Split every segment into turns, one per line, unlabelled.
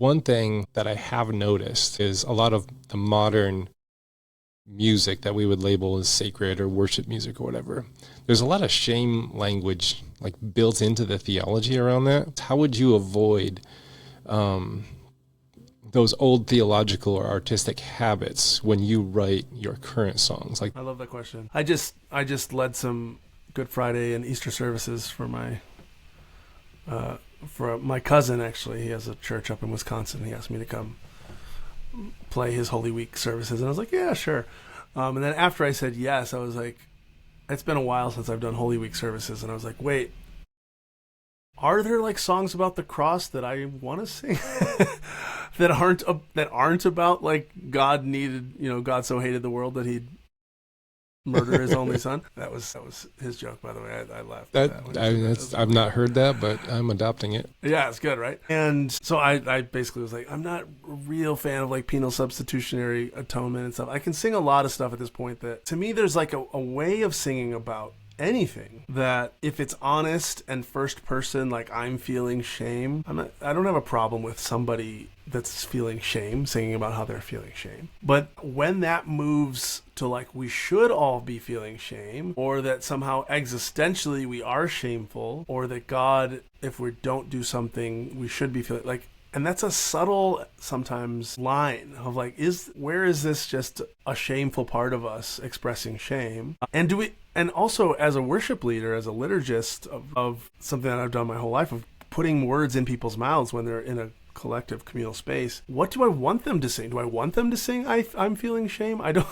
One thing that I have noticed is a lot of the modern music that we would label as sacred or worship music or whatever. There's a lot of shame language like built into the theology around that. How would you avoid um, those old theological or artistic habits when you write your current songs? Like,
I love that question. I just led some Good Friday and Easter services for my cousin. Actually, he has a church up in Wisconsin. He asked me to come play his Holy Week services, and I was like, yeah, sure. And then after I said yes, I was like, it's been a while since I've done Holy Week services, and I was like, wait, are there like songs about the cross that I want to sing that aren't about like God needed, God so hated the world that he'd murder his only son? That was his joke, by the way. I laughed at that.
I've not heard that, but I'm adopting it.
Yeah, it's good, right? And so I basically was like, I'm not a real fan of like penal substitutionary atonement and stuff. I can sing a lot of stuff at this point that to me there's like a way of singing about anything that if it's honest and first person, like I'm feeling shame, I don't have a problem with somebody that's feeling shame singing about how they're feeling shame. But when that moves to like we should all be feeling shame, or that somehow existentially we are shameful, or that God, if we don't do something, we should be feeling like, and that's a subtle sometimes line of like, where is this just a shameful part of us expressing shame? And also as a worship leader, as a liturgist of something that I've done my whole life, of putting words in people's mouths when they're in a collective communal space, what do I want them to sing? Do I want them to sing I'm feeling shame? I don't.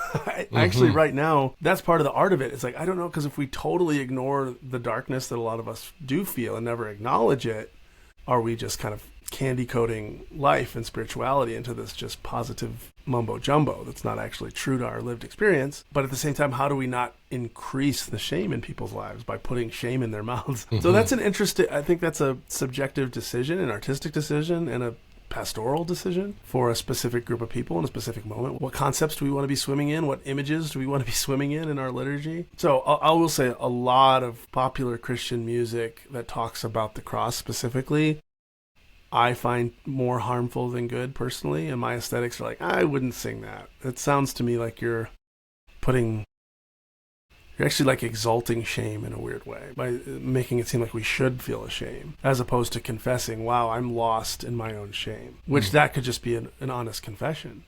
Actually, right now, that's part of the art of it. It's like, I don't know, because if we totally ignore the darkness that a lot of us do feel and never acknowledge it, are we just kind of candy coating life and spirituality into this just positive mumbo jumbo that's not actually true to our lived experience? But at the same time, how do we not increase the shame in people's lives by putting shame in their mouths? So that's I think that's a subjective decision, an artistic decision, and a pastoral decision for a specific group of people in a specific moment. What concepts do we want to be swimming in? What images do we want to be swimming in our liturgy? So I will say a lot of popular Christian music that talks about the cross specifically, I find more harmful than good personally, and my aesthetics are like, I wouldn't sing that. It sounds to me like you're actually like exalting shame in a weird way by making it seem like we should feel ashamed, as opposed to confessing, wow, I'm lost in my own shame, which that could just be an honest confession.